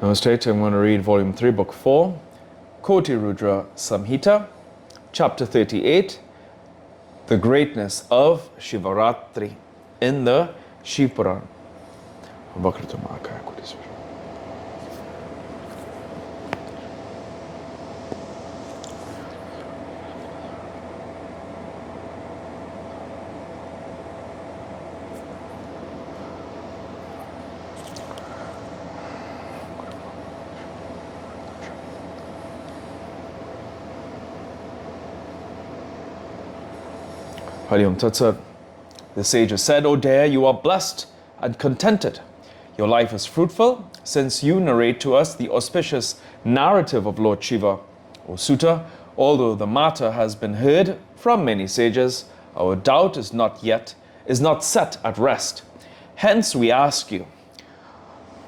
Namaste. I'm going to read Volume 3, Book 4, KotiRudra Samhita, Chapter 38, The Greatness of Shivaratri in the Shiva Puran. Hariom Tatsat. The sages said, O dear, you are blessed and contented. Your life is fruitful, since you narrate to us the auspicious narrative of Lord Shiva. O Sutta, although the matter has been heard from many sages, our doubt is not set at rest. Hence we ask you,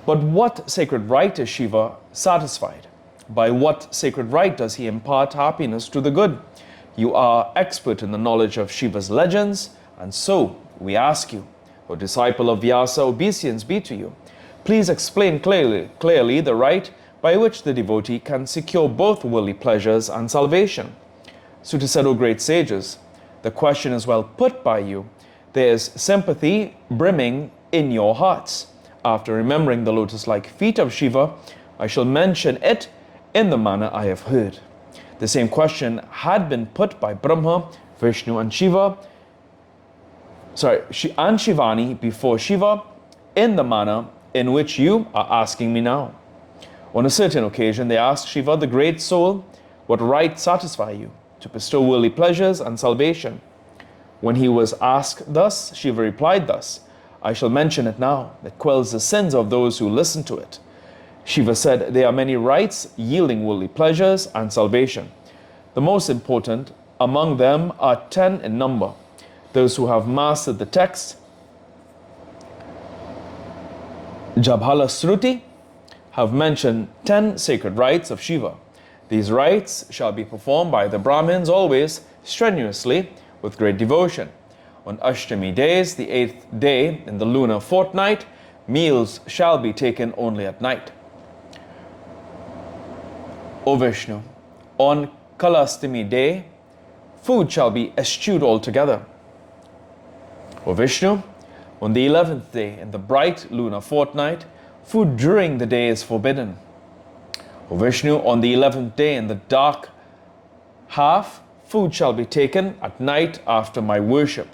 but what sacred right is Shiva satisfied? By what sacred right does he impart happiness to the good? You are expert in the knowledge of Shiva's legends, and so we ask you, O disciple of Vyasa, obeisance be to you. Please explain clearly the right by which the devotee can secure both worldly pleasures and salvation. Sutta said, O great sages, the question is well put by you. There is sympathy brimming in your hearts. After remembering the lotus-like feet of Shiva, I shall mention it in the manner I have heard. The same question had been put by Brahma, Vishnu and Shivani before Shiva in the manner in which you are asking me now. On a certain occasion, they asked Shiva, the great soul, what right satisfy you to bestow worldly pleasures and salvation? When he was asked thus, Shiva replied thus, I shall mention it now, that quells the sins of those who listen to it. Shiva said, there are many rights yielding worldly pleasures and salvation. The most important among them are 10 in number. Those who have mastered the text, Jabhala Sruti, have mentioned 10 sacred rites of Shiva. These rites shall be performed by the Brahmins always, strenuously, with great devotion. On Ashtami days, the 8th day in the lunar fortnight, meals shall be taken only at night. O Vishnu, on Kalastami day, food shall be eschewed altogether. O Vishnu, on the 11th day in the bright lunar fortnight, food during the day is forbidden. O Vishnu, on the 11th day in the dark half, food shall be taken at night after my worship.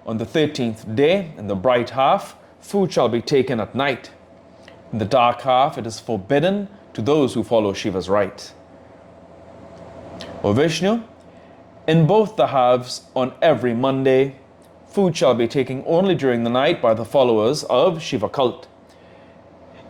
On the 13th day in the bright half, food shall be taken at night. In the dark half, it is forbidden to those who follow Shiva's right. O Vishnu, in both the halves on every Monday, food shall be taken only during the night by the followers of Shiva cult.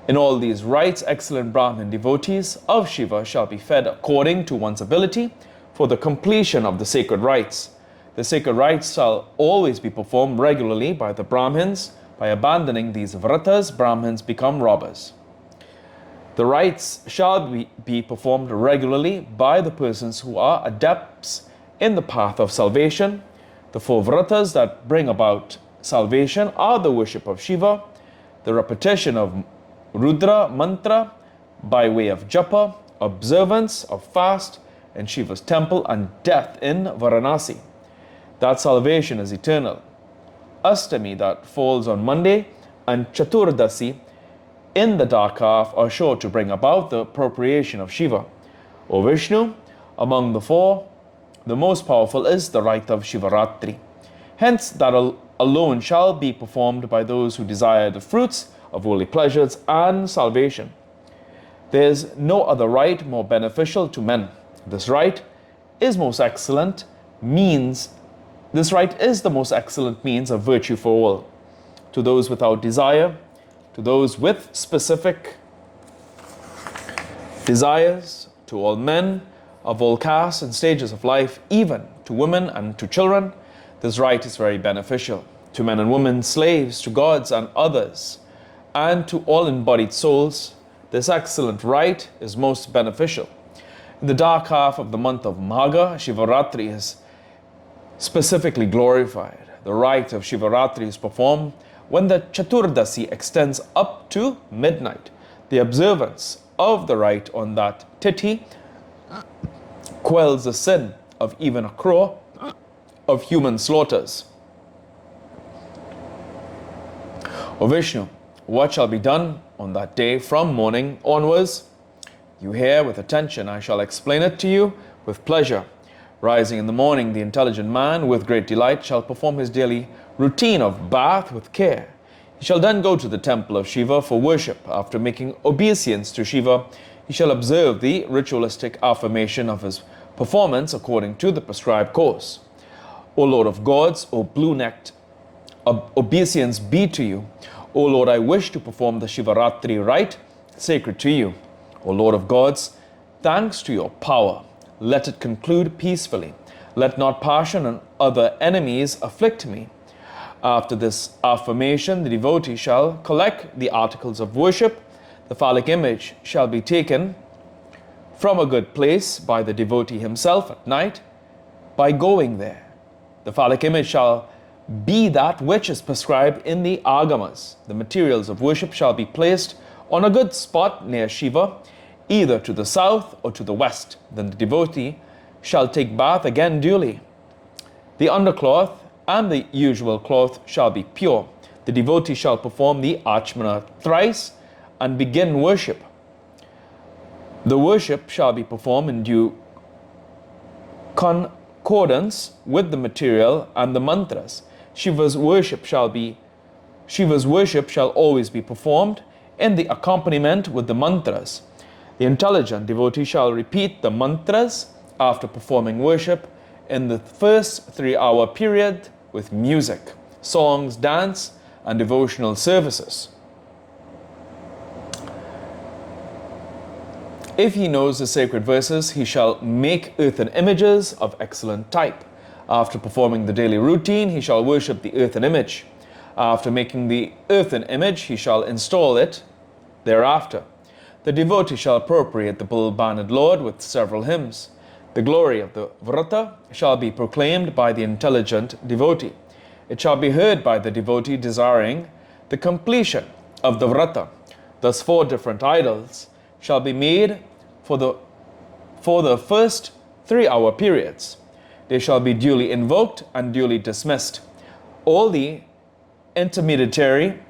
In all these rites, excellent Brahmin devotees of Shiva shall be fed according to one's ability for the completion of the sacred rites. The sacred rites shall always be performed regularly by the Brahmins. By abandoning these vratas, Brahmins become robbers. The rites shall be performed regularly by the persons who are adepts in the path of salvation. The 4 vratas that bring about salvation are the worship of Shiva, the repetition of Rudra mantra by way of japa, observance of fast in Shiva's temple, and death in Varanasi. That salvation is eternal. Ashtami, that falls on Monday, and Chaturdasi in the dark half are sure to bring about the appropriation of Shiva. O Vishnu, among the 4, the most powerful is the rite of Shivaratri. Hence, that alone shall be performed by those who desire the fruits of worldly pleasures and salvation. There is no other rite more beneficial to men. This rite is the most excellent means of virtue for all. To those without desire, to those with specific desires, to all men of all castes and stages of life, even to women and to children, this rite is very beneficial. To men and women, slaves, to gods and others, and to all embodied souls, this excellent rite is most beneficial. In the dark half of the month of Magha, Shivaratri is specifically glorified. The rite of Shivaratri is performed when the Chaturdasi extends up to midnight. The observance of the rite on that tithi quells the sin of even a crore of human slaughters. O Vishnu, what shall be done on that day from morning onwards? You hear with attention, I shall explain it to you with pleasure. Rising in the morning, the intelligent man with great delight shall perform his daily routine of bath with care. He shall then go to the temple of Shiva for worship. After making obeisance to Shiva, he shall observe the ritualistic affirmation of his performance according to the prescribed course. O Lord of gods, O blue-necked, obeisance be to you. O Lord, I wish to perform the Shivaratri rite sacred to you. O Lord of gods, thanks to your power, let it conclude peacefully. Let not passion and other enemies afflict me. After this affirmation, the devotee shall collect the articles of worship. The phallic image shall be taken from a good place by the devotee himself at night by going there. The phallic image shall be that which is prescribed in the agamas. The materials of worship shall be placed on a good spot near Shiva, either to the south or to the west. Then the devotee shall take bath again duly. The undercloth and the usual cloth shall be pure. The devotee shall perform the Achmana thrice and begin worship. The worship shall be performed in due concordance with the material and the mantras. Shiva's worship shall always be performed in the accompaniment with the mantras. The intelligent devotee shall repeat the mantras after performing worship in the first 3-hour period with music, songs, dance, and devotional services. If he knows the sacred verses, he shall make earthen images of excellent type. After performing the daily routine, he shall worship the earthen image. After making the earthen image, he shall install it thereafter. The devotee shall appropriate the bull-banded Lord with several hymns. The glory of the vrata shall be proclaimed by the intelligent devotee. It shall be heard by the devotee desiring the completion of the vrata. Thus 4 different idols shall be made for the first 3-hour periods. They shall be duly invoked and duly dismissed. All the intermediary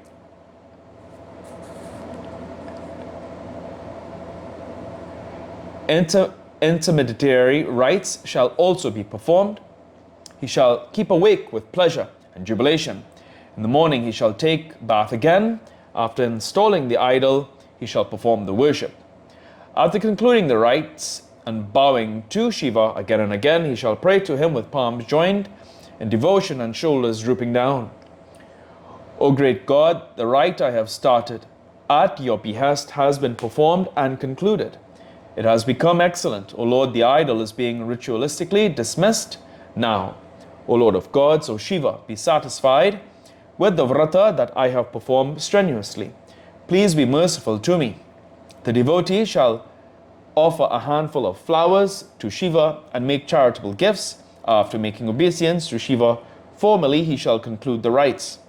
rites shall also be performed. He shall keep awake with pleasure and jubilation. In the morning he shall take bath again. After installing the idol, he shall perform the worship. After concluding the rites and bowing to Shiva again and again, he shall pray to him with palms joined in devotion and shoulders drooping down. O great God, the rite I have started at your behest has been performed and concluded. It has become excellent. O Lord, the idol is being ritualistically dismissed now. O Lord of gods, O Shiva, be satisfied with the vrata that I have performed strenuously. Please be merciful to me. The devotee shall offer a handful of flowers to Shiva and make charitable gifts. After making obeisance to Shiva, formally he shall conclude the rites.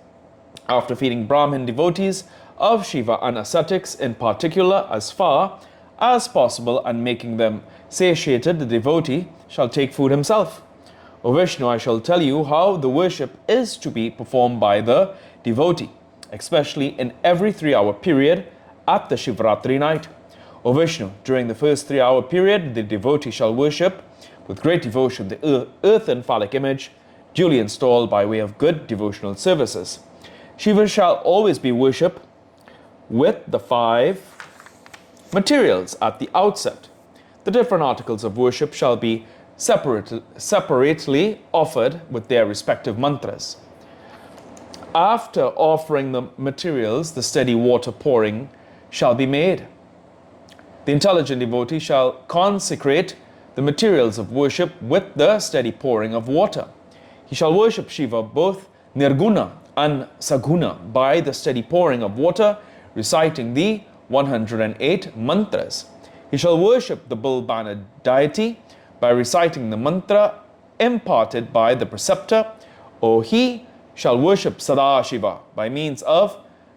After feeding Brahmin devotees of Shiva and ascetics in particular as far as possible and making them satiated, the devotee shall take food himself. O Vishnu, I shall tell you how the worship is to be performed by the devotee, especially in every 3-hour period at the Shivratri night. O Vishnu, during the first 3-hour period, the devotee shall worship with great devotion the earthen phallic image duly installed by way of good devotional services. Shiva shall always be worshipped with the 5 materials at the outset. The different articles of worship shall be separately offered with their respective mantras. After offering the materials, the steady water pouring shall be made. The intelligent devotee shall consecrate the materials of worship with the steady pouring of water. He shall worship Shiva both nirguna and saguna by the steady pouring of water, reciting the 108 mantras. He shall worship the bull-banded deity by reciting the mantra imparted by the preceptor, or he shall worship Sada Shiva by means of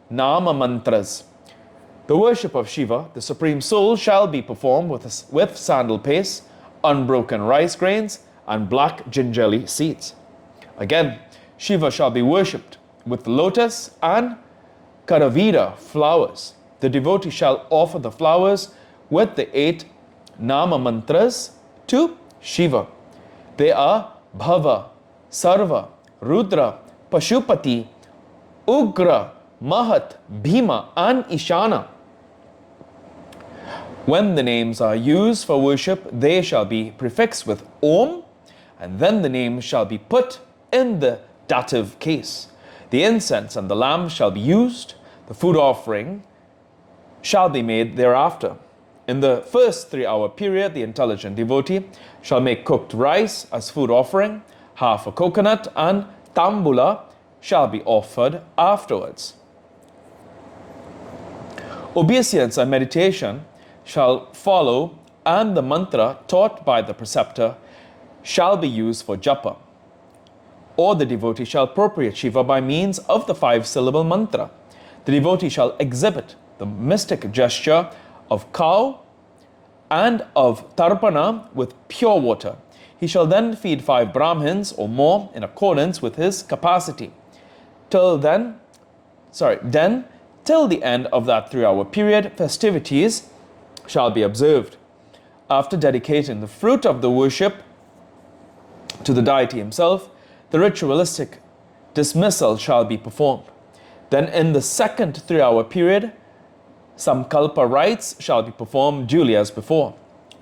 Nama mantras. The worship of Shiva, the Supreme Soul, shall be performed with sandal paste, unbroken rice grains, and black gingerly seeds. Again, Shiva shall be worshipped with lotus and KotiRudra flowers. The devotee shall offer the flowers with the 8 Nama mantras to Shiva. They are Bhava, Sarva, Rudra, Pashupati, Ugra, Mahat, Bhima, and Ishana. When the names are used for worship, they shall be prefixed with Om, and then the name shall be put in the dative case. The incense and the lamb shall be used. The food offering shall be made thereafter. In the first 3-hour period, the intelligent devotee shall make cooked rice as food offering, half a coconut, and tambula shall be offered afterwards. Obeisance and meditation shall follow, and the mantra taught by the preceptor shall be used for japa. Or the devotee shall appropriate Shiva by means of the 5-syllable mantra. The devotee shall exhibit the mystic gesture of cow and of tarpana with pure water. He shall then feed 5 Brahmins or more in accordance with his capacity. Till the end of that 3-hour period, festivities shall be observed. After dedicating the fruit of the worship to the deity himself, the ritualistic dismissal shall be performed. Then in the second 3-hour period, Samkalpa rites shall be performed duly as before,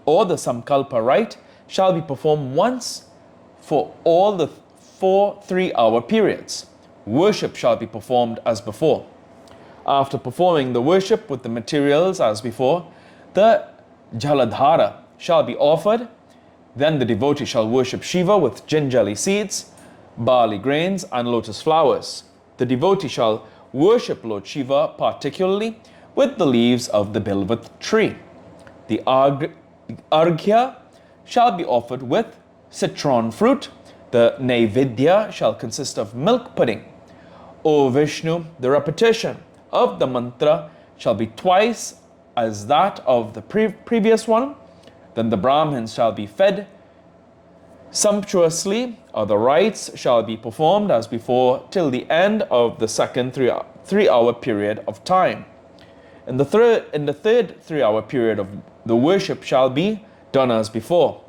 or the Samkalpa rite shall be performed once for all the 4 3-hour periods. Worship shall be performed as before. After performing the worship with the materials as before, the Jaladhara shall be offered. Then the devotee shall worship Shiva with gingerly seeds, barley grains, and lotus flowers. The devotee shall worship Lord Shiva particularly with the leaves of the bilvat tree. The arghya shall be offered with citron fruit. The naivedya shall consist of milk pudding. O Vishnu, the repetition of the mantra shall be twice as that of the previous one. Then the Brahmins shall be fed sumptuously. Other rites shall be performed as before till the end of the second 3-hour period of time. In the third 3-hour period of the worship shall be done as before,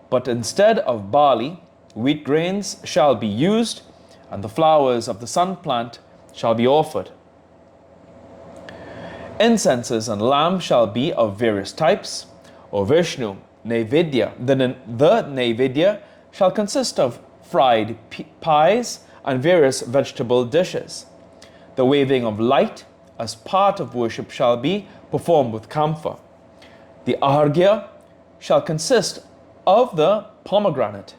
but instead of barley, wheat grains shall be used, and the flowers of the sun plant shall be offered. Incenses and lamb shall be of various types. O Vishnu, Naivedya, the Naivedya shall consist of fried pies and various vegetable dishes. The waving of light as part of worship shall be performed with camphor. The arghya shall consist of the pomegranate.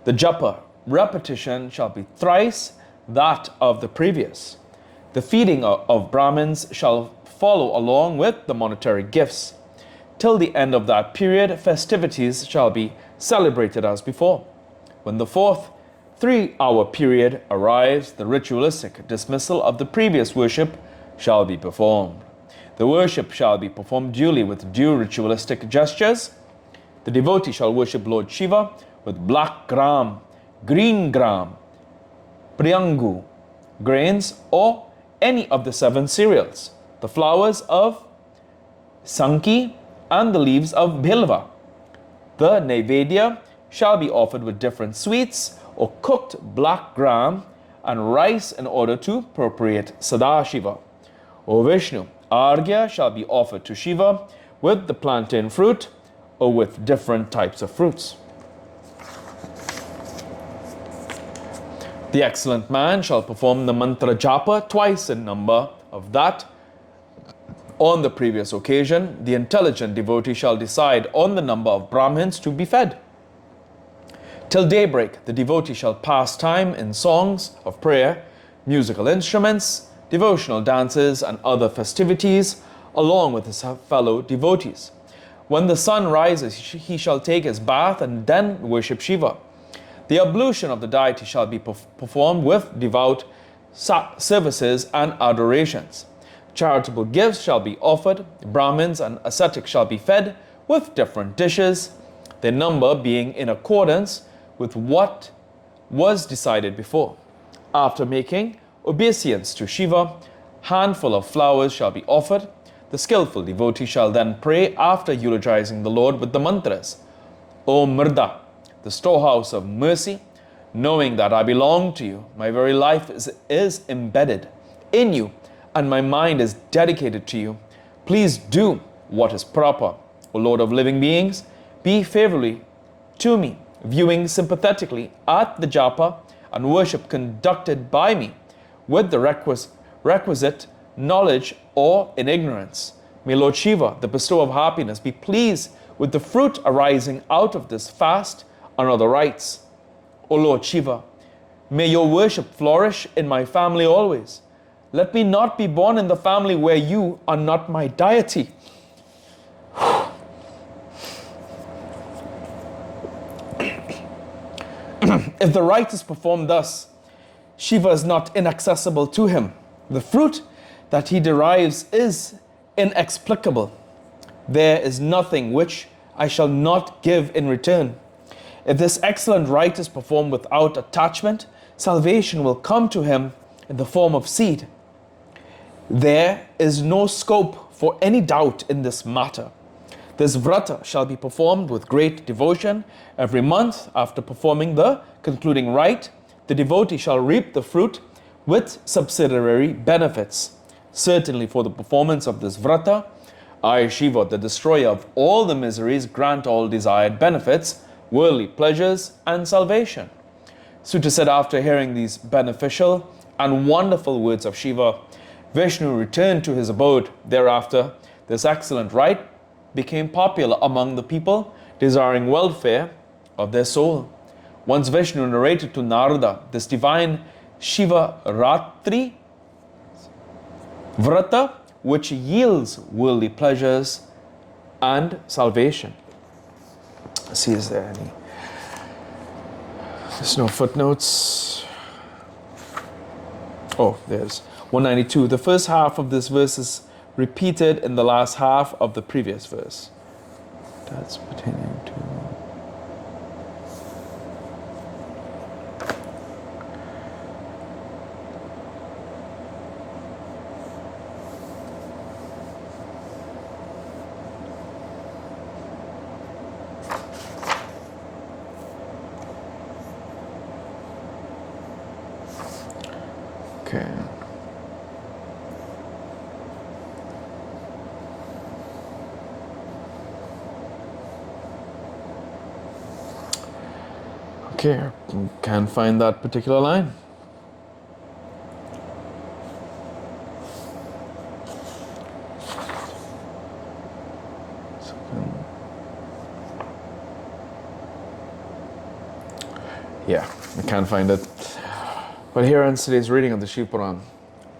The japa repetition shall be thrice that of the previous. The feeding of Brahmins shall follow along with the monetary gifts. Till the end of that period, festivities shall be celebrated as before. When the fourth 3-hour period arrives, the ritualistic dismissal of the previous worship shall be performed. The worship shall be performed duly with due ritualistic gestures. The devotee shall worship Lord Shiva with black gram, green gram, priyangu grains, or any of the 7 cereals, the flowers of sanki, and the leaves of bilva. The naivedya shall be offered with different sweets or cooked black gram and rice in order to appropriate Sadashiva. O Vishnu, arghya shall be offered to Shiva with the plantain fruit or with different types of fruits. The excellent man shall perform the mantra japa twice in number of that on the previous occasion. The intelligent devotee shall decide on the number of Brahmins to be fed. Till daybreak, the devotee shall pass time in songs of prayer, musical instruments, devotional dances, and other festivities, along with his fellow devotees. When the sun rises, he shall take his bath and then worship Shiva. The ablution of the deity shall be performed with devout services and adorations. Charitable gifts shall be offered. Brahmins and ascetics shall be fed with different dishes, their number being in accordance with what was decided before. After making obeisance to Shiva, handful of flowers shall be offered. The skillful devotee shall then pray after eulogizing the Lord with the mantras. O Mrda, the storehouse of mercy, knowing that I belong to you, my very life is embedded in you, and my mind is dedicated to you. Please do what is proper. O Lord of living beings, be favorably to me, viewing sympathetically at the japa and worship conducted by me with the requisite knowledge or in ignorance. May Lord Shiva, the bestower of happiness, be pleased with the fruit arising out of this fast and other rites. O Lord Shiva, may your worship flourish in my family always. Let me not be born in the family where you are not my deity. If the rite is performed thus, Shiva is not inaccessible to him. The fruit that he derives is inexplicable. There is nothing which I shall not give in return. If this excellent rite is performed without attachment, salvation will come to him in the form of seed. There is no scope for any doubt in this matter. This vrata shall be performed with great devotion. Every month after performing the concluding rite, the devotee shall reap the fruit with subsidiary benefits. Certainly for the performance of this vrata, I, Shiva, the destroyer of all the miseries, grant all desired benefits, worldly pleasures, and salvation. Suta said, after hearing these beneficial and wonderful words of Shiva, Vishnu returned to his abode. Thereafter, this excellent rite became popular among the people desiring welfare of their soul. Once Vishnu narrated to Narada this divine Shiva Ratri Vrata, which yields worldly pleasures and salvation. Let's see, is there any? There's no footnotes. Oh, there's 192. The first half of this verse is repeated in the last half of the previous verse. That's pertaining to... Okay. Okay, I can't find that particular line. Yeah, I can't find it. But here in today's reading of the Shiva Puran,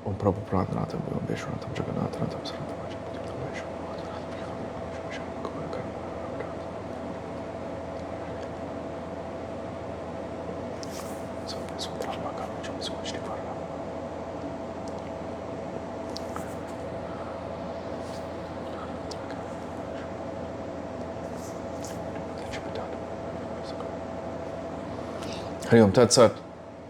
Om Prabhu Prananatam, Om Vishwanatam, Jagannatanatam, Hari Om Tat Sat.